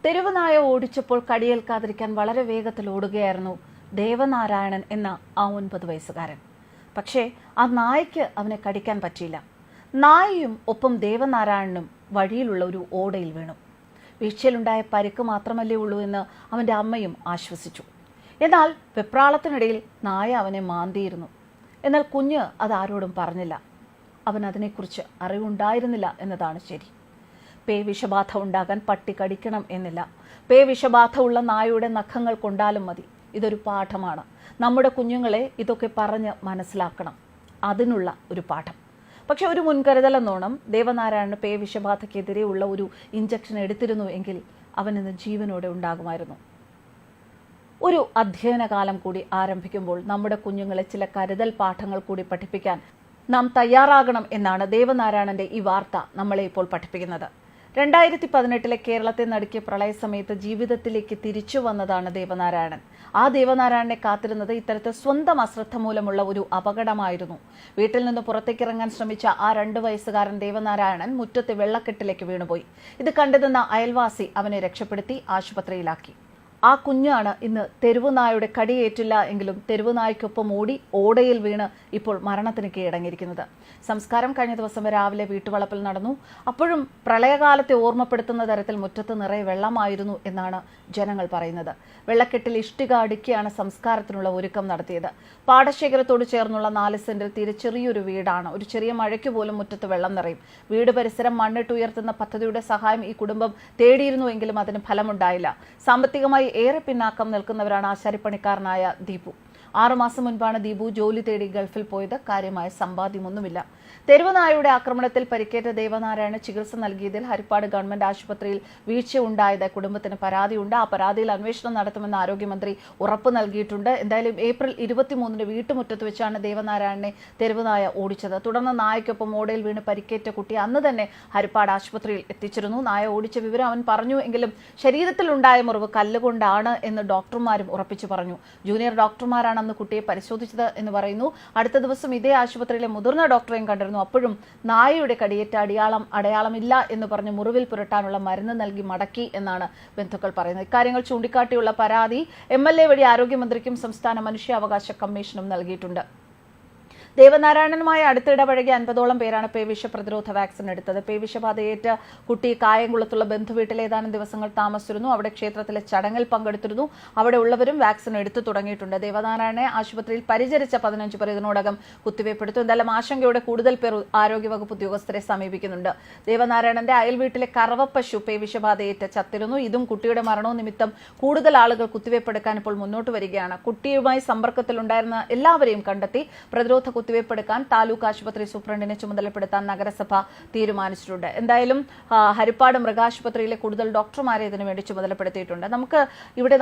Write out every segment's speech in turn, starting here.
തെരുവ് നായ ഓടിച്ചപ്പോൾ കടിയേൽക്കാതിരിക്കാൻ വളരെ വേഗത്തിൽ ഓടുകയായിരുന്നു ദേവനാരായണൻ എന്ന ആ 9 വയസ്സുകാരൻ. പക്ഷേ ആ നായയ്ക്ക് അവനെ കടിക്കാൻ പറ്റിയില്ല. നായയും ഒപ്പം ദേവനാരായണനും വഴിയിലുള്ള ഒരു ഓടയിൽ വീണു. വീഴ്ചയിലുണ്ടായ പരിക്ക് മാത്രമല്ലേ ഉള്ളൂ എന്ന് അവൻ്റെ അമ്മയും ആശ്വസിച്ചു. എന്നാൽ വെപ്രാളത്തിനിടയിൽ നായ അവനെ മാന്തിയിരുന്നു. എന്നാൽ കുഞ്ഞ് അതാരോടും പറഞ്ഞില്ല. അവൻ അതിനെക്കുറിച്ച് അറിവുണ്ടായിരുന്നില്ല എന്നതാണ് ശരി. പേ വിഷബാധ ഉണ്ടാകാൻ പട്ടി കടിക്കണം എന്നില്ല. പേ വിഷബാധ ഉള്ള നായയുടെ നഖങ്ങൾ കൊണ്ടാലും മതി. ഇതൊരു പാഠമാണ്. നമ്മുടെ കുഞ്ഞുങ്ങളെ ഇതൊക്കെ പറഞ്ഞ് മനസ്സിലാക്കണം. അതിനുള്ള ഒരു പാഠം. പക്ഷെ ഒരു മുൻകരുതൽ എന്നോണം ദേവനാരായണന് പേ വിഷബാധയ്ക്കെതിരെയുള്ള ഒരു ഇഞ്ചക്ഷൻ എടുത്തിരുന്നു എങ്കിൽ അവൻ ഇന്ന് ജീവനോടെ ഉണ്ടാകുമായിരുന്നു. ഒരു അധ്യയന കാലം കൂടി ആരംഭിക്കുമ്പോൾ നമ്മുടെ കുഞ്ഞുങ്ങളെ ചില കരുതൽ പാഠങ്ങൾ കൂടി പഠിപ്പിക്കാൻ നാം തയ്യാറാകണം എന്നാണ് ദേവനാരായണന്റെ ഈ വാർത്ത നമ്മളെ ഇപ്പോൾ പഠിപ്പിക്കുന്നത്. 2018 കേരളത്തെ നടുക്കിയ പ്രളയ സമയത്ത് ജീവിതത്തിലേക്ക് തിരിച്ചു വന്നതാണ് ദേവനാരായണൻ. ആ ദേവനാരായണനെ കാത്തിരുന്നത് ഇത്തരത്തിൽ സ്വന്തം അശ്രദ്ധ മൂലമുള്ള ഒരു അപകടമായിരുന്നു. വീട്ടിൽ നിന്ന് പുറത്തേക്കിറങ്ങാൻ ശ്രമിച്ച ആ 2 വയസ്സുകാരൻ ദേവനാരായണൻ മുറ്റത്തെ വെള്ളക്കെട്ടിലേക്ക് വീണുപോയി. ഇത് കണ്ടുനിന്ന അയൽവാസി അവനെ രക്ഷപ്പെടുത്തി ആശുപത്രിയിലാക്കി. ആ കുഞ്ഞാണ് ഇന്ന് തെരുവുനായുടെ കടിയേറ്റില്ല എങ്കിലും തെരുവുനായ്ക്കൊപ്പം ഓടി ഓടയിൽ വീണ് ഇപ്പോൾ മരണത്തിന് കീഴടങ്ങിയിരിക്കുന്നത്. സംസ്കാരം കഴിഞ്ഞ ദിവസം രാവിലെ വീട്ടുവളപ്പിൽ നടന്നു. അപ്പോഴും പ്രളയകാലത്തെ ഓർമ്മപ്പെടുത്തുന്ന തരത്തിൽ മുറ്റത്ത് നിറയെ വെള്ളമായിരുന്നു എന്നാണ് ജനങ്ങൾ പറയുന്നത്. വെള്ളക്കെട്ടിൽ ഇഷ്ടിക അടുക്കിയാണ് സംസ്കാരത്തിനുള്ള ഒരുക്കം നടത്തിയത്. പാടശേഖരത്തോട് ചേർന്നുള്ള 4 സെന്റിൽ തീരെ ചെറിയൊരു വീടാണ്. ഒരു ചെറിയ മഴയ്ക്ക് പോലും മുറ്റത്ത് വെള്ളം നിറയും. വീട് പരിസരം മണ്ണിട്ടുയർത്തുന്ന പദ്ധതിയുടെ സഹായം ഈ കുടുംബം തേടിയിരുന്നുവെങ്കിലും അതിന് ഫലമുണ്ടായില്ല. സാമ്പത്തികമായി ഏറെ പിന്നാക്കം നിൽക്കുന്നവരാണ് ആശാരിപ്പണിക്കാരനായ ദീപു. 6 മാസം മുൻപാണ് ദീപു ജോലി തേടി ഗൾഫിൽ പോയത്. കാര്യമായ സമ്പാദ്യമൊന്നുമില്ല. തെരുവുനായയുടെ ആക്രമണത്തിൽ പരിക്കേറ്റ ദേവനാരായണന് ചികിത്സ നൽകിയതിൽ ഹരിപ്പാട് ഗവൺമെന്റ് ആശുപത്രിയിൽ വീഴ്ച ഉണ്ടായത് കുടുംബത്തിന് പരാതിയുണ്ട്. ആ പരാതിയിൽ അന്വേഷണം നടത്തുമെന്ന് ആരോഗ്യമന്ത്രി ഉറപ്പ് നൽകിയിട്ടുണ്ട്. എന്തായാലും ഏപ്രിൽ 23 വീട്ടുമുറ്റത്ത് വെച്ചാണ് ദേവനാരായണനെ തെരുവുനായ ഓടിച്ചത്. തുടർന്ന് നായയ്ക്കൊപ്പം ഓടയിൽ വീണ് പരിക്കേറ്റ കുട്ടി അന്ന് തന്നെ ഹരിപ്പാട് ആശുപത്രിയിൽ എത്തിച്ചിരുന്നു. നായ ഓടിച്ച വിവരം അവൻ പറഞ്ഞു എങ്കിലും ശരീരത്തിലുണ്ടായ മുറിവ് കല്ലുകൊണ്ടാണ് എന്ന് ഡോക്ടർമാരും ഉറപ്പിച്ചു പറഞ്ഞു. ജൂനിയർ ഡോക്ടർമാരാണ് അന്ന് കുട്ടിയെ പരിശോധിച്ചത് എന്ന് പറയുന്നു. അടുത്ത ദിവസം ഇതേ ആശുപത്രിയിലെ മുതിർന്ന ഡോക്ടറെയും കണ്ടിരുന്നു. അപ്പോഴും നായയുടെ കടിയേറ്റ അടയാളമില്ല എന്ന് പറഞ്ഞ് മുറിവിൽ പുരട്ടാനുള്ള മരുന്ന് നൽകി മടക്കി എന്നാണ് ബന്ധുക്കൾ പറയുന്നത്. ഇക്കാര്യങ്ങൾ ചൂണ്ടിക്കാട്ടിയുള്ള പരാതി MLA വഴി ആരോഗ്യമന്ത്രിക്കും സംസ്ഥാന മനുഷ്യാവകാശ കമ്മീഷനും നൽകിയിട്ടുണ്ട്. ദേവനാരായണനുമായി അടുത്തിടപഴകിയ 50ഓളം പേരാണ് പേവിഷ പ്രതിരോധ വാക്സിൻ എടുത്തത്. പേവിഷബാധയേറ്റ കുട്ടി കായംകുളത്തുള്ള ബന്ധുവീട്ടിൽ ഏതാനും ദിവസങ്ങൾ താമസിച്ചിരുന്നു. അവിടെ ക്ഷേത്രത്തിലെ ചടങ്ങിൽ പങ്കെടുത്തിരുന്നു. അവിടെ ഉള്ളവരും വാക്സിൻ എടുത്തു തുടങ്ങിയിട്ടുണ്ട്. ദേവനാരായണനെ ആശുപത്രിയിൽ പരിചരിച്ച 15 പേർ ഇതിനോടകം കുത്തിവയ്പ്പെടുത്തു. എന്തായാലും ആശങ്കയോടെ കൂടുതൽ പേർ ആരോഗ്യവകുപ്പ് ഉദ്യോഗസ്ഥരെ സമീപിക്കുന്നുണ്ട്. ദേവനാരായണന്റെ അയൽ വീട്ടിലെ കറവപ്പശു പേവിഷബാധയേറ്റ് ചത്തിരുന്നു. ഇതും കുട്ടിയുടെ മരണവും നിമിത്തം കൂടുതൽ ആളുകൾ കുത്തിവയ്പ്പെടുക്കാൻ ഇപ്പോൾ മുന്നോട്ട് വരികയാണ്. കുട്ടിയുമായി സമ്പർക്കത്തിലുണ്ടായിരുന്ന എല്ലാവരെയും കണ്ടെത്തി പ്രതിരോധ കുത്തിവയ്പ്പെടുക്കാൻ താലൂക്ക് ആശുപത്രി സൂപ്രണ്ടിനെ ചുമതലപ്പെടുത്താൻ നഗരസഭ തീരുമാനിച്ചിട്ടുണ്ട്. എന്തായാലും ഹരിപ്പാട് മൃഗാശുപത്രിയിലെ കൂടുതൽ ഡോക്ടർമാരെ ഇതിനുവേണ്ടി ചുമതലപ്പെടുത്തിയിട്ടുണ്ട്.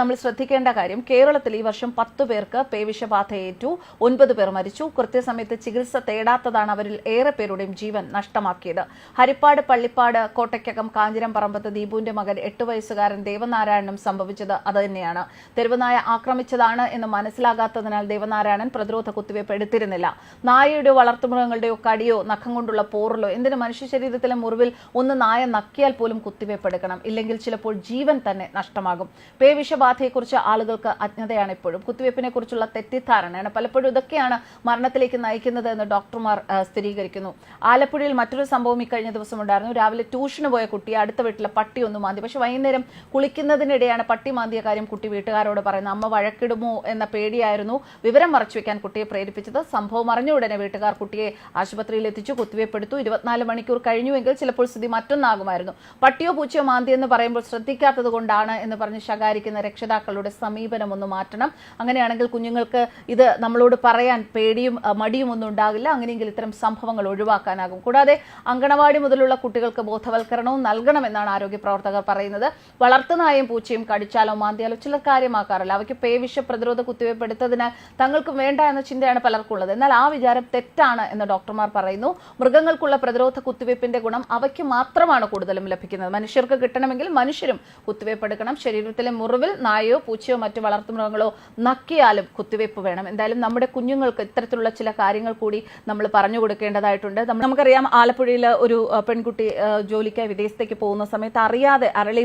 നമ്മൾ ശ്രദ്ധിക്കേണ്ട കാര്യം, കേരളത്തിൽ ഈ വർഷം 10 പേർക്ക് പേവിഷബാധയേറ്റു, 9 പേർ മരിച്ചു. കൃത്യസമയത്ത് ചികിത്സ തേടാത്തതാണ് അവരിൽ ഏറെ പേരുടെയും ജീവൻ നഷ്ടമാക്കിയത്. ഹരിപ്പാട് പള്ളിപ്പാട് കോട്ടയ്ക്കകം കാഞ്ഞിരം പറമ്പത്ത് ദീപുവിന്റെ മകൻ 8 വയസ്സുകാരൻ ദേവനാരായണനും സംഭവിച്ചത് അതുതന്നെയാണ്. തെരുവുനായ ആക്രമിച്ചതാണ് എന്ന് മനസ്സിലാകാത്തതിനാൽ ദേവനാരായണൻ പ്രതിരോധ കുത്തിവയ്പ് എടുത്തിരുന്നില്ല. നായയുടെയോ വളർത്തുമൃഗങ്ങളുടെയോ കടിയോ നഖം കൊണ്ടുള്ള പോറലോ എന്തിന് മനുഷ്യ ശരീരത്തിലെ മുറിവിൽ ഒന്ന് നായ നക്കിയാൽ പോലും കുത്തിവയ്പ്പെടുക്കണം. ഇല്ലെങ്കിൽ ചിലപ്പോൾ ജീവൻ തന്നെ നഷ്ടമാകും. പേവിഷബാധയെക്കുറിച്ച് ആളുകൾക്ക് അജ്ഞതയാണ് ഇപ്പോഴും. കുത്തിവയ്പ്പിനെ കുറിച്ചുള്ള തെറ്റിദ്ധാരണയാണ് പലപ്പോഴും ഇതൊക്കെയാണ് മരണത്തിലേക്ക് നയിക്കുന്നത് എന്ന് ഡോക്ടർമാർ സ്ഥിരീകരിക്കുന്നു. ആലപ്പുഴയിൽ മറ്റൊരു സംഭവം ഇക്കഴിഞ്ഞ ദിവസം ഉണ്ടായിരുന്നു. രാവിലെ ട്യൂഷന് പോയ കുട്ടിയെ അടുത്ത വീട്ടിലെ പട്ടി ഒന്ന് മാന്തി. പക്ഷെ വൈകുന്നേരം കുളിക്കുന്നതിനിടെയാണ് പട്ടി മാന്തിയ കാര്യം കുട്ടി വീട്ടുകാരോട് പറയുന്നത്. അമ്മ വഴക്കിടുമോ എന്ന പേടിയായിരുന്നു വിവരം മറച്ചുവെക്കാൻ കുട്ടിയെ പ്രേരിപ്പിച്ചത്. സംഭവം അറിഞ്ഞ ഉടനെ വീട്ടുകാർ കുട്ടിയെ ആശുപത്രിയിൽ എത്തിച്ചു കുത്തിവയ്പ്പെടുത്തു. 24 മണിക്കൂർ കഴിഞ്ഞുവെങ്കിൽ ചിലപ്പോൾ സ്ഥിതി മറ്റൊന്നാകുമായിരുന്നു. പട്ടിയോ പൂച്ചയോ മാന്തിയെന്ന് പറയുമ്പോൾ ശ്രദ്ധിക്കാത്തത് കൊണ്ടാണ് എന്ന് പറഞ്ഞ് ശകാരിക്കുന്ന രക്ഷിതാക്കളുടെ സമീപനം ഒന്ന് മാറ്റണം. അങ്ങനെയാണെങ്കിൽ കുഞ്ഞുങ്ങൾക്ക് ഇത് നമ്മളോട് പറയാൻ പേടിയും മടിയും ഒന്നും ഉണ്ടാകില്ല. അങ്ങനെയെങ്കിൽ ഇത്തരം സംഭവങ്ങൾ ഒഴിവാക്കാനാകും. കൂടാതെ അങ്കണവാടി മുതലുള്ള കുട്ടികൾക്ക് ബോധവൽക്കരണവും നൽകണമെന്നാണ് ആരോഗ്യ പ്രവർത്തകർ പറയുന്നത്. വളർത്തുനായും പൂച്ചയും കടിച്ചാലോ മാന്തിയാലോ ചിലർ കാര്യമാക്കാറില്ല. അവയ്ക്ക് പേവിഷ പ്രതിരോധ കുത്തിവയ്പ് എടുത്തതിനാൽ തങ്ങൾക്കും വേണ്ട എന്ന ചിന്തയാണ് പലർക്കും ഉള്ളത്. എന്നാൽ ആ വിചാരം തെറ്റാണ് എന്ന് ഡോക്ടർമാർ പറയുന്നു. മൃഗങ്ങൾക്കുള്ള പ്രതിരോധ കുത്തിവയ്പ്പിന്റെ ഗുണം അവയ്ക്ക് മാത്രമാണ് കൂടുതലും ലഭിക്കുന്നത്. മനുഷ്യർക്ക് കിട്ടണമെങ്കിൽ മനുഷ്യരും കുത്തിവയ്പ്പ് എടുക്കണം. ശരീരത്തിലെ മുറിവിൽ നായയോ പൂച്ചയോ മറ്റു വളർത്തുമൃഗങ്ങളോ നക്കിയാലും കുത്തിവയ്പ്പ് വേണം. എന്തായാലും നമ്മുടെ കുഞ്ഞുങ്ങൾക്ക് ഇത്തരത്തിലുള്ള ചില കാര്യങ്ങൾ കൂടി നമ്മൾ പറഞ്ഞു കൊടുക്കേണ്ടതായിട്ടുണ്ട്. നമുക്കറിയാം, ആലപ്പുഴയിൽ ഒരു പെൺകുട്ടി ജോലിക്കായി വിദേശത്തേക്ക് പോകുന്ന സമയത്ത് അറിയാതെ അരളി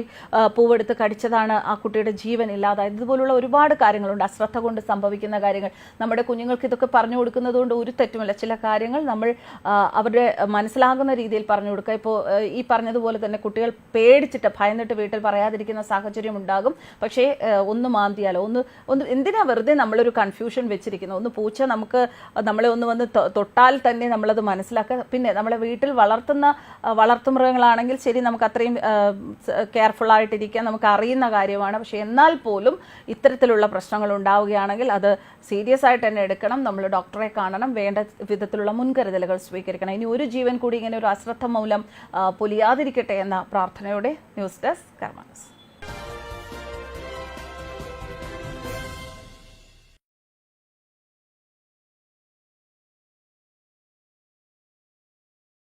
പൂവെടുത്ത് കടിച്ചതാണ് ആ കുട്ടിയുടെ ജീവൻ ഇല്ലാതായത്. ഇതുപോലുള്ള ഒരുപാട് കാര്യങ്ങളുണ്ട്. അശ്രദ്ധ കൊണ്ട് സംഭവിക്കുന്ന കാര്യങ്ങൾ. നമ്മുടെ കുഞ്ഞുങ്ങൾക്ക് ഇതൊക്കെ പറഞ്ഞു കൊടുക്കുന്നത് കൊണ്ട് ഒരു തെറ്റുമില്ല. ചില കാര്യങ്ങൾ നമ്മൾ അവരുടെ മനസ്സിലാകുന്ന രീതിയിൽ പറഞ്ഞു കൊടുക്കുക. ഇപ്പോൾ ഈ പറഞ്ഞതുപോലെ തന്നെ കുട്ടികൾ പേടിച്ചിട്ട് ഭയന്നിട്ട് വീട്ടിൽ പറയാതിരിക്കുന്ന സാഹചര്യം ഉണ്ടാകും. പക്ഷേ ഒന്ന് മാന്തിയാലോ ഒന്ന് എന്തിനാ വെറുതെ നമ്മളൊരു കൺഫ്യൂഷൻ വെച്ചിരിക്കുന്നത്? ഒന്ന് പൂച്ച നമ്മളെ ഒന്ന് വന്ന് തൊട്ടാൽ തന്നെ നമ്മളത് മനസ്സിലാക്കുക. പിന്നെ നമ്മളെ വീട്ടിൽ വളർത്തുമൃഗങ്ങളാണെങ്കിൽ ശരി, നമുക്ക് അത്രയും കെയർഫുൾ ആയിട്ടിരിക്കാൻ നമുക്ക് അറിയുന്ന കാര്യമാണ്. പക്ഷെ എന്നാൽ പോലും ഇത്തരത്തിലുള്ള പ്രശ്നങ്ങൾ ഉണ്ടാവുകയാണെങ്കിൽ അത് സീരിയസ് ആയിട്ട് തന്നെ എടുക്കണം. നമ്മൾ ഡോക്ടറെ കാണണം. വേണ്ട വിധത്തിലുള്ള മുൻകരുതലുകൾ സ്വീകരിക്കണം. ഇനി ഒരു ജീവൻ കൂടി ഇങ്ങനെ ഒരു അശ്രദ്ധ മൂലം പൊലിയാതിരിക്കട്ടെ എന്ന പ്രാർത്ഥനയോടെ ന്യൂസ് ഡെസ്ക് കർമ്മ ന്യൂസ്.